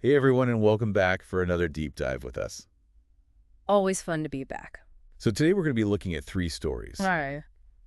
Hey everyone, and welcome back for another deep dive with us. Always fun to be back. So today we're going to be looking at three All stories right.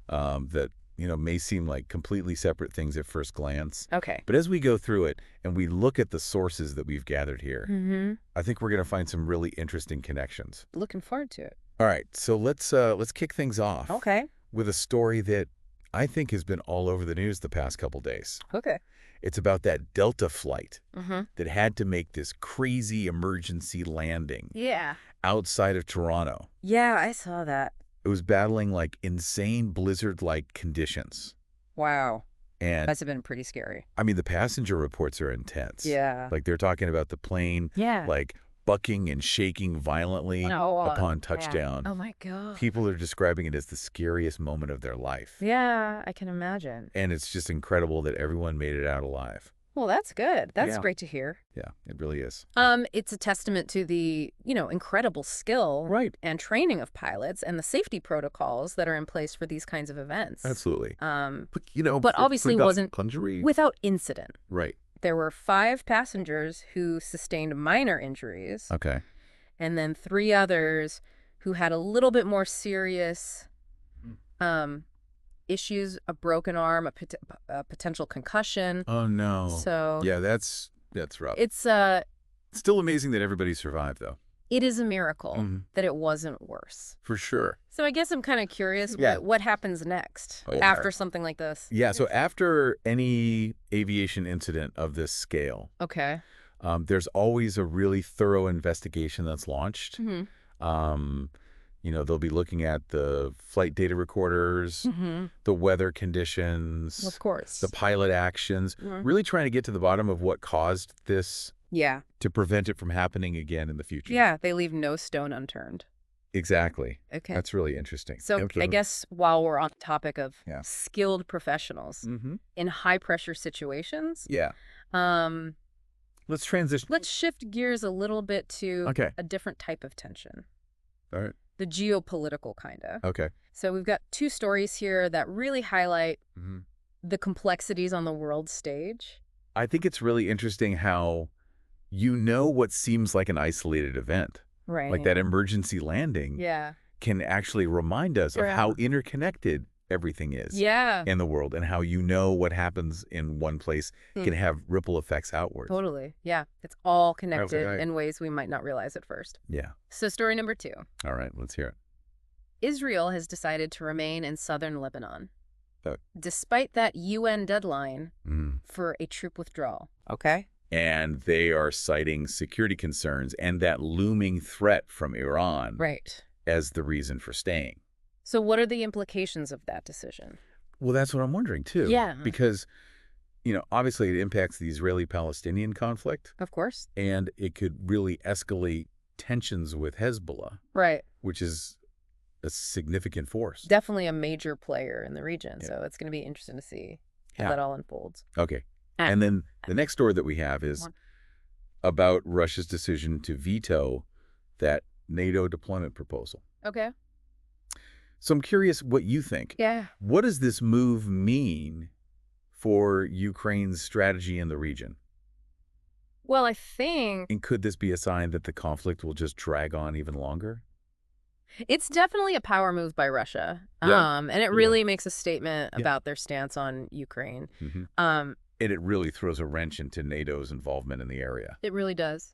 that may seem like completely separate things at first glance. Okay. But as we go through it and we look at the sources that we've gathered here, I think we're going to find some really interesting connections. Looking forward to it. All right, so let's kick things off Okay. with a story that I think has been all over the news the past couple days. Okay. It's about that Delta flight Mm-hmm. that had to make this crazy emergency landing Yeah. outside of Toronto. Yeah, I saw that. It was battling like insane blizzard-like conditions. Wow. And Must have been pretty scary. I mean, the passenger reports are intense. Yeah. Like they're talking about the plane Yeah. like bucking and shaking violently upon touchdown. Oh my God. People are describing it as the scariest moment of their life. Yeah, I can imagine. And it's just incredible that everyone made it out alive. Well, that's good. That's Yeah. great to hear. Yeah, it really is. It's a testament to the, incredible skill Right. and training of pilots and the safety protocols that are in place for these kinds of events. Absolutely. But But obviously wasn't injury. without incident. Right. There were 5 passengers who sustained minor injuries, Okay. and then 3 others who had a little bit more serious issues, a broken arm, a potential concussion. Oh no. So Yeah, that's rough. it's Still amazing that everybody survived, though. it is a miracle Mhm. that it wasn't worse. For sure. So I guess I'm kind of curious Yeah. what happens next Oh, yeah. after something like this. Yeah, so after any aviation incident of this scale, Okay. there's always a really thorough investigation that's launched. Mm-hmm. They'll be looking at the flight data recorders, Mm-hmm. the weather conditions, Of course. the pilot actions, Mhm. really trying to get to the bottom of what caused this Yeah. to prevent it from happening again in the future. Yeah, they leave no stone unturned. Exactly. Okay. That's really interesting. So I guess while we're on the topic of Yeah. skilled professionals Mm-hmm. in high pressure situations, Yeah. um, Let's transition. let's shift gears a little bit to Okay. a different type of tension, All right. the geopolitical kind of. Okay. So we've got 2 stories here that really highlight Mm-hmm. the complexities on the world stage. I think it's really interesting how what seems like an isolated event, Right. like that emergency landing, Yeah. can actually remind us of Yeah. how interconnected everything is Yeah. in the world and how what happens in one place can have ripple effects outward. Totally. Yeah. It's all connected right. in ways we might not realize at first. Yeah. So story number 2. All right. Let's hear it. Israel has decided to remain in southern Lebanon, Oh. despite that UN deadline Mhm. for a troop withdrawal. Okay. And they are citing security concerns and that looming threat from Iran Right. as the reason for staying. So what are the implications of that decision? Well, that's what I'm wondering, too. Yeah. Because, obviously it impacts the Israeli-Palestinian conflict, Of course. and it could really escalate tensions with Hezbollah, Right. which is a significant force. Definitely a major player in the region. Yeah. So it's going to be interesting to see how Yeah. that all unfolds. Okay. Ah. And then the next story that we have is One. about Russia's decision to veto that NATO deployment proposal. Okay. So I'm curious what you think. Yeah. What does this move mean for Ukraine's strategy in the region? Well, I think And could this be a sign that the conflict will just drag on even longer? it's definitely a power move by Russia. Yeah. And it really makes a statement Yeah. about their stance on Ukraine. Mm-hmm. Um, And it really throws a wrench into NATO's involvement in the area. It really does.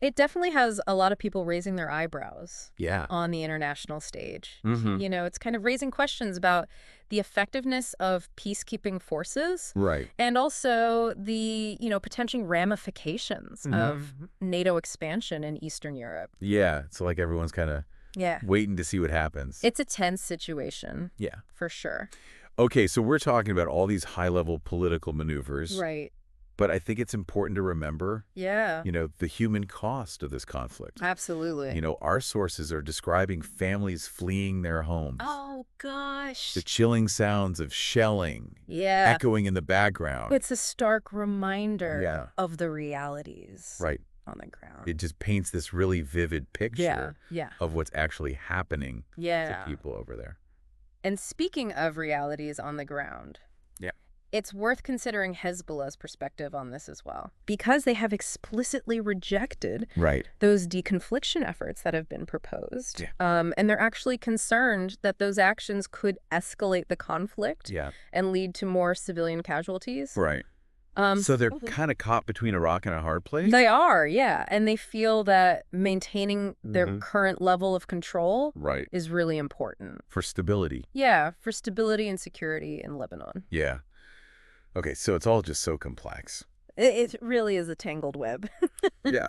It definitely has a lot of people raising their eyebrows Yeah. on the international stage. Mm-hmm. It's kind of raising questions about the effectiveness of peacekeeping forces Right. and also the, potential ramifications of NATO expansion in Eastern Europe. Yeah. So like everyone's kind of Yeah. waiting to see what happens. It's a tense situation. Yeah. For sure. Okay, so we're talking about all these high-level political maneuvers, Right. but I think it's important to remember, Yeah. the human cost of this conflict. Absolutely. Our sources are describing families fleeing their homes. Oh, gosh. The chilling sounds of shelling Yeah. echoing in the background. It's a stark reminder Yeah. of the realities Right. on the ground. It just paints this really vivid picture Yeah. of what's actually happening Yeah. to people over there. And speaking of realities on the ground, Yeah. It's worth considering Hezbollah's perspective on this as well, because they have explicitly rejected Right. those deconfliction efforts that have been proposed. Yeah. And they're actually concerned that those actions could escalate the conflict Yeah. and lead to more civilian casualties. Right. So they're kind of caught between a rock and a hard place? They are, yeah. And they feel that maintaining their current level of control Right. is really important. For stability. Yeah, for stability and security in Lebanon. Yeah. Okay, so it's all just so complex. It really is a tangled web. Yeah.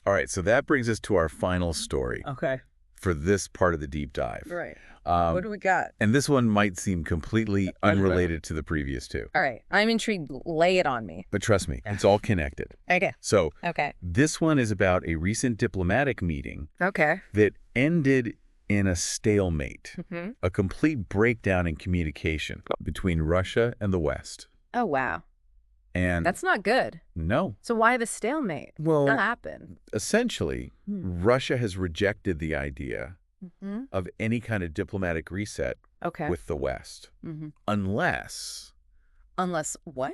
All right, so that brings us to our final story Okay. for this part of the deep dive. Right. What do we got? And this one might seem completely unrelated to the previous two. All right. I'm intrigued. Lay it on me. But trust me, it's all connected. Okay. So Okay. this one is about a recent diplomatic meeting Okay. that ended in a stalemate, Mm-hmm. a complete breakdown in communication between Russia and the West. Oh, wow. And That's not good. no. So why the stalemate? Well, What happened? essentially, Russia has rejected the idea Mm-hmm. of any kind of diplomatic reset Okay. with the West, Mm-hmm. unless Unless what?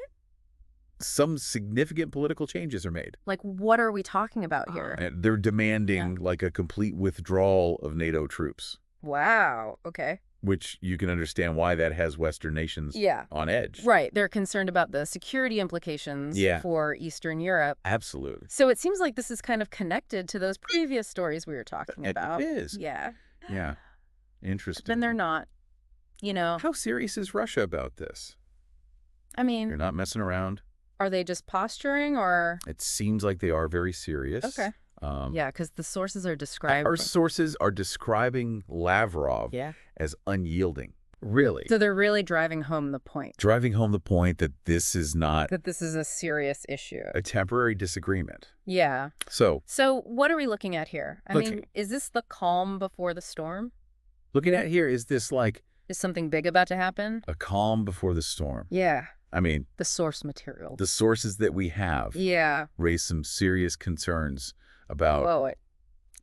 some significant political changes are made. Like, what are we talking about here? And they're demanding like a complete withdrawal of NATO troops, Wow. Okay. which you can understand why that has Western nations Yeah. on edge. Right. They're concerned about the security implications Yeah. for Eastern Europe. Absolutely. So it seems like this is kind of connected to those previous stories we were talking about. It is. Yeah. Yeah. Interesting. Then they're not, How serious is Russia about this? I mean, You're not messing around. are they just posturing or? It seems like they are very serious. Okay. Um, Yeah, because the sources are described. Our sources are describing Lavrov Yeah. as unyielding. Really. So they're really driving home the point Driving home the point that this is not that this is a serious issue. a temporary disagreement. Yeah. So, So what are we looking at here? I Look- mean, is this the calm before the storm? looking at here, is this like Is something big about to happen? a calm before the storm? Yeah. I mean, The source material. the sources that we have Yeah. raise some serious concerns about Whoa.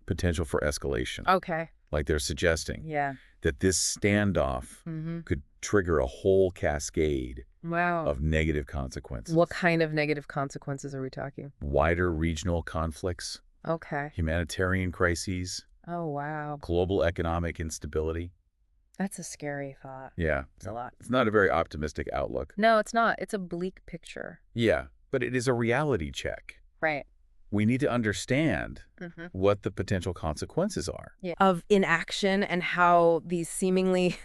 potential for escalation. Okay. Like they're suggesting Yeah. that this standoff Mm-hmm. could trigger a whole cascade Wow. of negative consequences. What kind of negative consequences are we talking? Wider regional conflicts, Okay. humanitarian crises, Oh, wow. global economic instability. That's a scary thought. Yeah. It's a lot. It's not a very optimistic outlook. No, it's not. It's a bleak picture. Yeah, but it is a reality check. Right. We need to understand Mm-hmm. what the potential consequences are. Yeah. Of inaction and how these seemingly,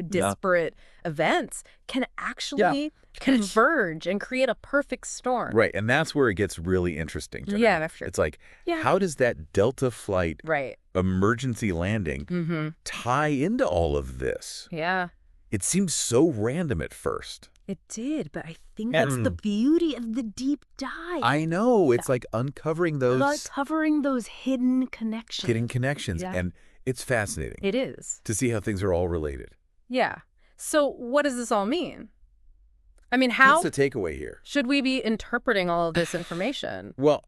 disparate events can actually converge and create a perfect storm. Right, and that's where it gets really interesting. to me. Yeah, that's true. It's like, Yeah. how does that Delta flight Right. emergency landing Mm-hmm. tie into all of this? Yeah. It seems so random at first. It did, but I think that's the beauty of the deep dive. I know. It's like uncovering those Uncovering those hidden connections. hidden connections. Yeah. And it's fascinating It is. to see how things are all related. Yeah. So what does this all mean? I mean, how What's the takeaway here? should we be interpreting all of this information? Well,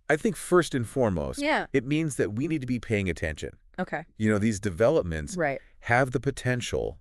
I think first and foremost, Yeah. it means that we need to be paying attention. Okay. These developments Right. have the potential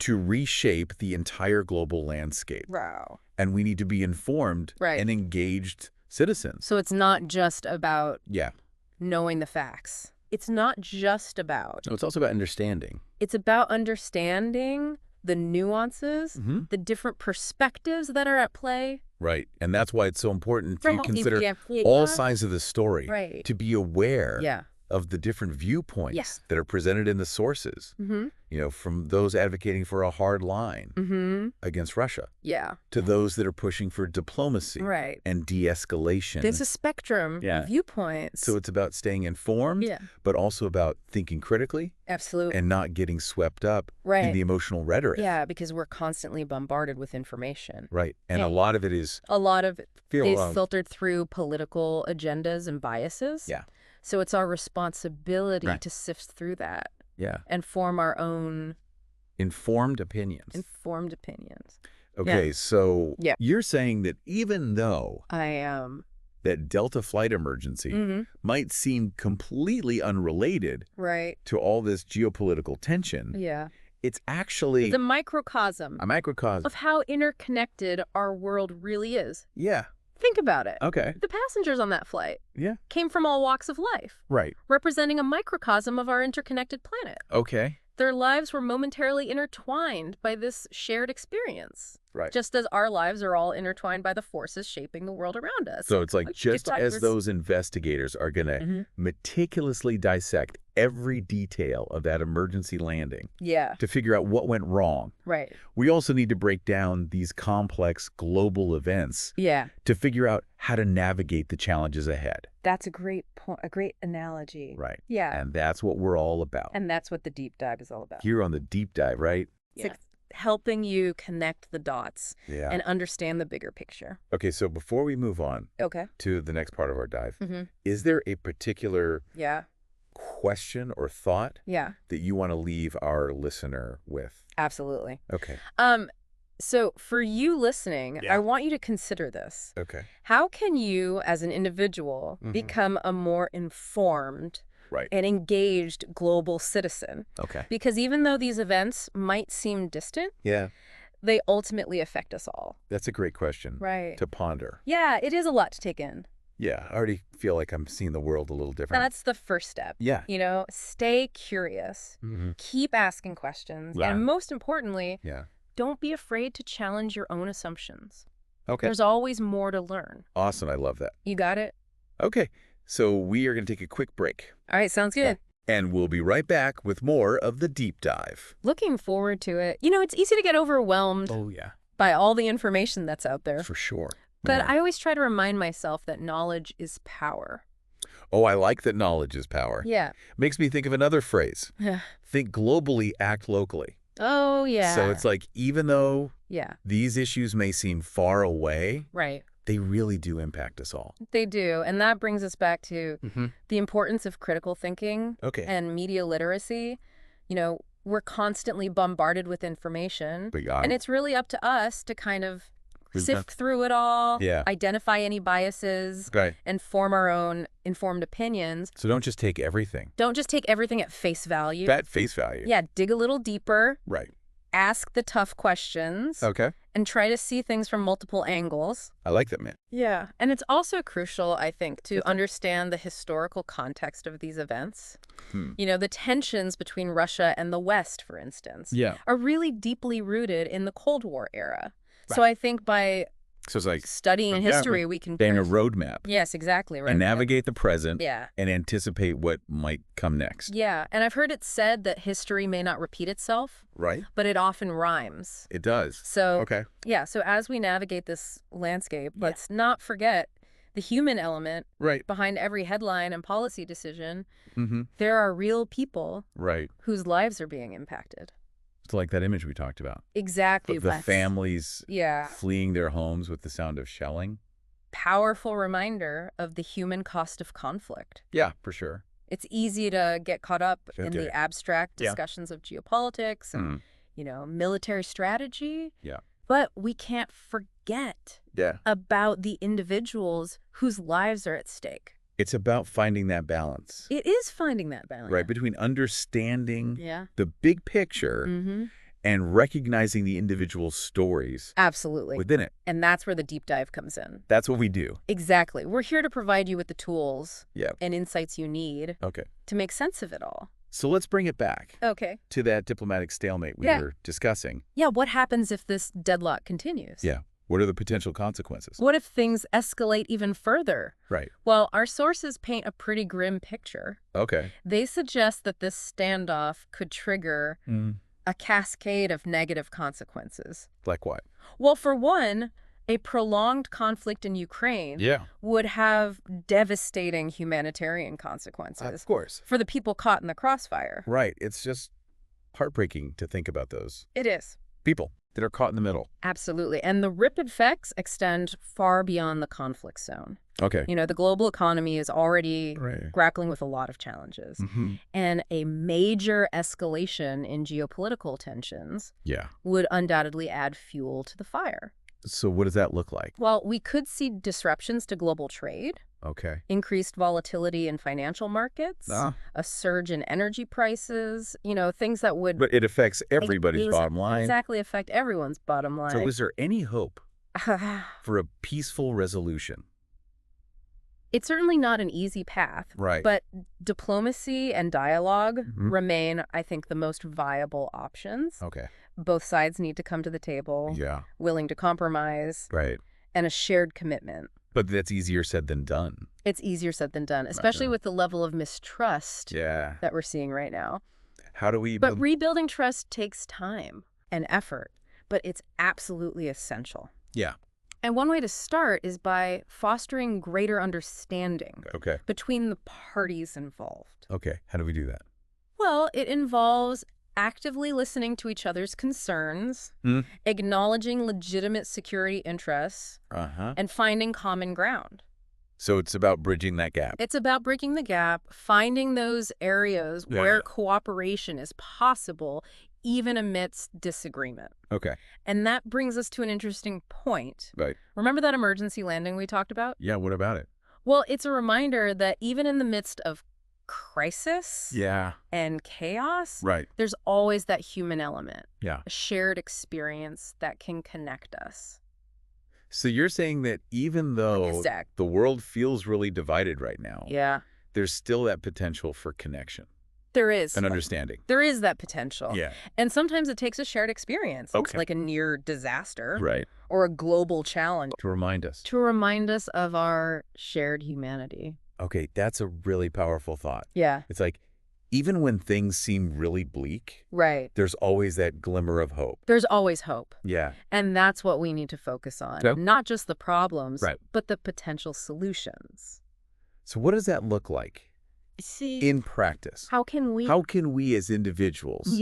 to reshape the entire global landscape. Wow. And we need to be informed Right. and engaged citizens. So it's not just about Yeah. knowing the facts. It's not just about. No, it's also about understanding. It's about understanding the nuances, Mhm. the different perspectives that are at play. Right. And that's why it's so important to consider Yeah. all sides of the story. Right. To be aware Yeah. of the different viewpoints Yeah. that are presented in the sources, Mm-hmm. from those advocating for a hard line Mm-hmm. against Russia Yeah. to those that are pushing for diplomacy Right. and de-escalation. There's a spectrum Yeah. of viewpoints. So it's about staying informed, Yeah. but also about thinking critically Absolutely. and not getting swept up Right. in the emotional rhetoric. Yeah, because we're constantly bombarded with information. Right. And Yeah. a lot of it is A lot of it feel is filtered through political agendas and biases. Yeah. So it's our responsibility Right. to sift through that yeah, and form our own informed opinions. informed opinions. Okay, so Yeah. you're saying that even though I am. that Delta flight emergency might seem completely unrelated Right. to all this geopolitical tension, Yeah. It's actually the microcosm a microcosm of how interconnected our world really is. Yeah. Think about it. Okay. The passengers on that flight Yeah. came from all walks of life, Right. representing a microcosm of our interconnected planet. Okay. Their lives were momentarily intertwined by this shared experience. Right. Just as our lives are all intertwined by the forces shaping the world around us. So it's like just as those investigators are going to meticulously dissect every detail of that emergency landing to figure out what went wrong. Right. We also need to break down these complex global events to figure out how to navigate the challenges ahead. That's a great point, a great analogy. Right. Yeah. And that's what we're all about. And that's what the deep dive is all about. Here on the deep dive, right? It's helping you connect the dots Yeah. and understand the bigger picture. Okay, so before we move on to the next part of our dive, is there a particular question or thought that you want to leave our listener with? Absolutely. Okay. So for you listening, I want you to consider this. Okay. How can you, as an individual, become a more informed and engaged global citizen? Okay. Because even though these events might seem distant, they ultimately affect us all. That's a great question to ponder. Yeah, it is a lot to take in. Yeah, I already feel like I'm seeing the world a little different. That's the first step. Yeah. You know, stay curious, keep asking questions, and most importantly, don't be afraid to challenge your own assumptions. Okay. There's always more to learn. Awesome. I love that. You got it? Okay. So we are going to take a quick break. All right. Sounds good. And we'll be right back with more of the deep dive. Looking forward to it. You know, it's easy to get overwhelmed by all the information that's out there. For sure. But I always try to remind myself that knowledge is power. Oh, I like that knowledge is power. Yeah. Makes me think of another phrase. Think globally, act locally. Oh, yeah. So it's like, even though these issues may seem far away, they really do impact us all. They do. And that brings us back to the importance of critical thinking and media literacy. You know, we're constantly bombarded with information. And it's really up to us to kind of sift through it all, identify any biases, and form our own informed opinions. So don't just take everything. Don't just take everything at face value. At face value. Yeah, dig a little deeper. Right. Ask the tough questions. Okay. And try to see things from multiple angles. I like that, man. Yeah. And it's also crucial, I think, to understand the historical context of these events. You know, the tensions between Russia and the West, for instance, are really deeply rooted in the Cold War era. So I think by it's like studying history, we can gain a roadmap. Yes, exactly. Right. And navigate the present and anticipate what might come next. Yeah. And I've heard it said that history may not repeat itself. Right. But it often rhymes. It does. So, so as we navigate this landscape, let's not forget the human element behind every headline and policy decision. There are real people whose lives are being impacted. It's like that image we talked about. Exactly. The families fleeing their homes with the sound of shelling. Powerful reminder of the human cost of conflict. Yeah, for sure. It's easy to get caught up in the abstract discussions of geopolitics and, you know, military strategy. Yeah. But we can't forget about the individuals whose lives are at stake. It's about finding that balance. It is finding that balance. Right, between understanding the big picture and recognizing the individual stories within it. And that's where the deep dive comes in. That's what we do. Exactly. We're here to provide you with the tools and insights you need to make sense of it all. So let's bring it back to that diplomatic stalemate we were discussing. Yeah, what happens if this deadlock continues? Yeah. What are the potential consequences? What if things escalate even further? Right. Well, our sources paint a pretty grim picture. Okay. They suggest that this standoff could trigger a cascade of negative consequences. Like what? Well, for one, a prolonged conflict in Ukraine would have devastating humanitarian consequences. Of course. For the people caught in the crossfire. Right. It's just heartbreaking to think about those. It is. People that are caught in the middle. Absolutely. And the rip effects extend far beyond the conflict zone. Okay. You know, the global economy is already grappling with a lot of challenges. And a major escalation in geopolitical tensions would undoubtedly add fuel to the fire. So what does that look like? Well, we could see disruptions to global trade. Okay. Increased volatility in financial markets, a surge in energy prices, things that would... But it affects everybody's bottom line. Exactly, affect everyone's bottom line. So is there any hope for a peaceful resolution? It's certainly not an easy path, right? But diplomacy and dialogue remain, I think, the most viable options. Okay. Both sides need to come to the table, willing to compromise, right, and a shared commitment. But that's easier said than done. It's easier said than done, especially with the level of mistrust that we're seeing right now. How do we... But rebuilding trust takes time and effort, but it's absolutely essential. Yeah. And one way to start is by fostering greater understanding between the parties involved. Okay. How do we do that? Well, it involves actively listening to each other's concerns, acknowledging legitimate security interests, and finding common ground. So it's about bridging that gap. It's about bridging the gap, finding those areas where cooperation is possible, even amidst disagreement. Okay. And that brings us to an interesting point. Right. Remember that emergency landing we talked about? Yeah, what about it? Well, it's a reminder that even in the midst of crisis and chaos, there's always that human element, a shared experience that can connect us. So you're saying that even though the world feels really divided right now, there's still that potential for connection. There is. An understanding. There is that potential. Yeah. And sometimes it takes a shared experience, like a near disaster, or a global challenge. To remind us. To remind us of our shared humanity. Okay, that's a really powerful thought. Yeah. It's like, even when things seem really bleak, there's always that glimmer of hope. There's always hope. Yeah. And that's what we need to focus on. So? Not just the problems, but the potential solutions. So what does that look like? In practice? How can we as individuals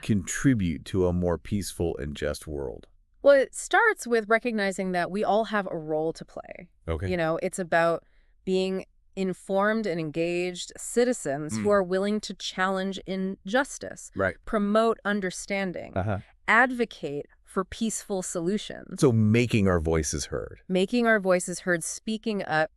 contribute to a more peaceful and just world? Well, it starts with recognizing that we all have a role to play. Okay. It's about being informed and engaged citizens who are willing to challenge injustice, promote understanding, advocate for peaceful solutions. So making our voices heard. Making our voices heard, speaking up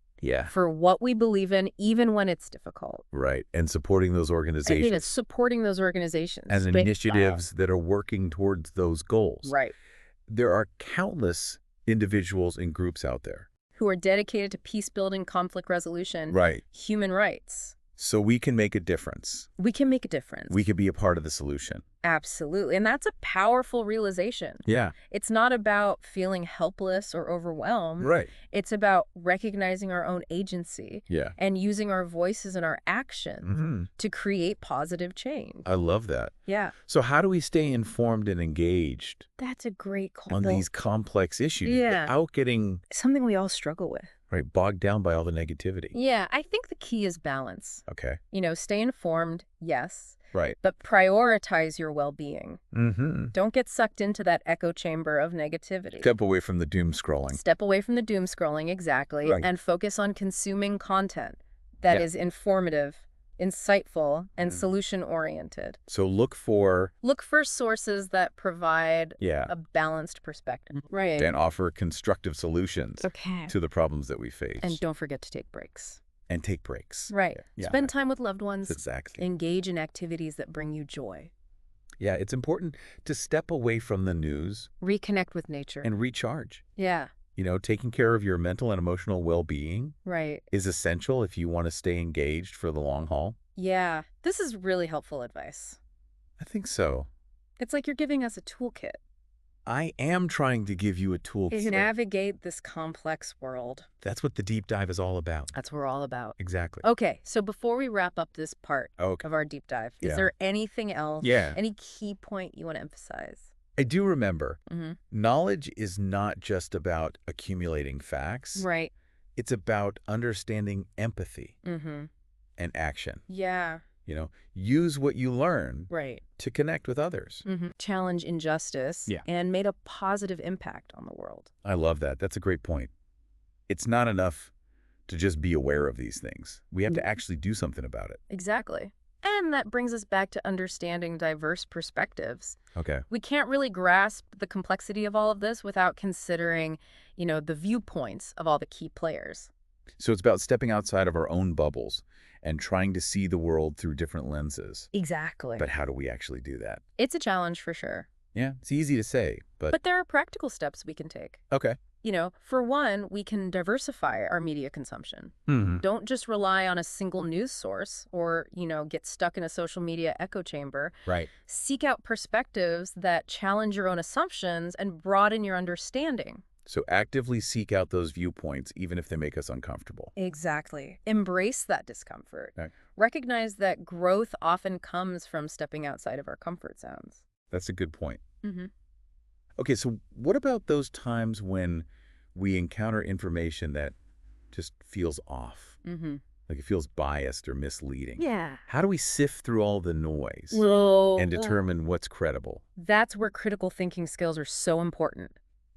for what we believe in, even when it's difficult. Right. And supporting those organizations. I think it's supporting those organizations. And initiatives that are working towards those goals. Right. There are countless individuals and groups out there who are dedicated to peace building, conflict resolution, human rights. So we can make a difference. We can make a difference. We can be a part of the solution. Absolutely. And that's a powerful realization. Yeah. It's not about feeling helpless or overwhelmed. Right. It's about recognizing our own agency and using our voices and our actions to create positive change. I love that. Yeah. So how do we stay informed and engaged? That's a great call. On these complex issues without getting... something we all struggle with. Right, bogged down by all the negativity. Yeah, I think the key is balance. Okay. Stay informed, yes. Right. But prioritize your well-being. Don't get sucked into that echo chamber of negativity. Step away from the doom scrolling. Step away from the doom scrolling, exactly. Right. And focus on consuming content that is informative, insightful, and solution-oriented. So look for sources that provide a balanced perspective. Right. And offer constructive solutions to the problems that we face. And don't forget to take breaks. And take breaks. Right. Yeah. Spend time with loved ones. Exactly. Engage in activities that bring you joy. Yeah, it's important to step away from the news. Reconnect with nature. And recharge. Yeah. Taking care of your mental and emotional well-being right. is essential if you want to stay engaged for the long haul. Yeah. This is really helpful advice. I think so. It's like you're giving us a toolkit. I am trying to give you a toolkit. To navigate this complex world. That's what the deep dive is all about. That's what we're all about. Exactly. Okay, so before we wrap up this part of our deep dive, is there anything else, any key point you want to emphasize? I do remember, knowledge is not just about accumulating facts. Right. It's about understanding empathy and action. Yeah. Use what you learn to connect with others. Challenge injustice and made a positive impact on the world. I love that. That's a great point. It's not enough to just be aware of these things. We have to actually do something about it. Exactly. And again, that brings us back to understanding diverse perspectives. Okay. We can't really grasp the complexity of all of this without considering, the viewpoints of all the key players. So it's about stepping outside of our own bubbles and trying to see the world through different lenses. Exactly. But how do we actually do that? It's a challenge for sure. Yeah, it's easy to say, but... But there are practical steps we can take. Okay. For one, we can diversify our media consumption. Mm-hmm. Don't just rely on a single news source or, get stuck in a social media echo chamber. Right. Seek out perspectives that challenge your own assumptions and broaden your understanding. So actively seek out those viewpoints, even if they make us uncomfortable. Exactly. Embrace that discomfort. Okay. Recognize that growth often comes from stepping outside of our comfort zones. That's a good point. Mm-hmm. Okay, so what about those times when we encounter information that just feels off? Mm-hmm. Like it feels biased or misleading. Yeah. How do we sift through all the noise and determine what's credible? That's where critical thinking skills are so important.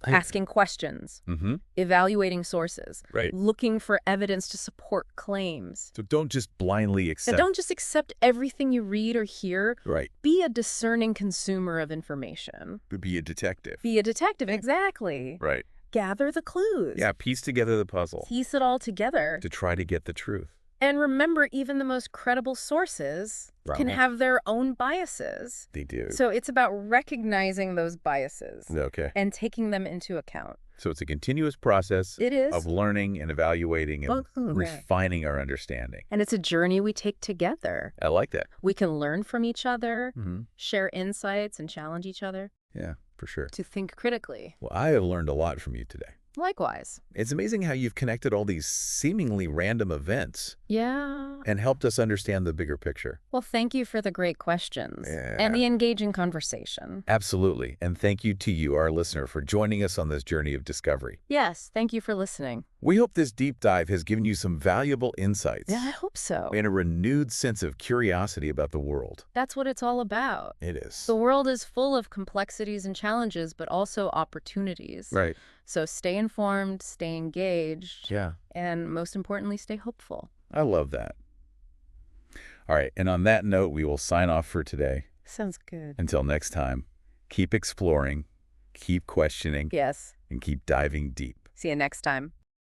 Asking questions, Mm-hmm. evaluating sources, Right. looking for evidence to support claims. So don't just blindly accept. So don't just accept everything you read or hear. Right. Be a discerning consumer of information. Be a detective. Be a detective, exactly. Right. Gather the clues. Yeah, piece together the puzzle. Piece it all together. To try to get the truth. And remember, even the most credible sources can have their own biases. They do. So it's about recognizing those biases. Okay. And taking them into account. So it's a continuous process It is. of learning and evaluating and refining our understanding. And it's a journey we take together. I like that. We can learn from each other, Mm-hmm. share insights, and challenge each other. Yeah, for sure. To think critically. Well, I have learned a lot from you today. Likewise. It's amazing how you've connected all these seemingly random events. Yeah. And helped us understand the bigger picture. Well, thank you for the great questions. Yeah. And the engaging conversation. Absolutely. And thank you to you, our listener, for joining us on this journey of discovery. Yes, thank you for listening. We hope this deep dive has given you some valuable insights. Yeah, I hope so. And a renewed sense of curiosity about the world. That's what it's all about. It is. The world is full of complexities and challenges, but also opportunities. Right. So stay informed, stay engaged. Yeah. And most importantly, stay hopeful. I love that. All right. And on that note, we will sign off for today. Sounds good. Until next time, keep exploring, keep questioning. Yes. And keep diving deep. See you next time.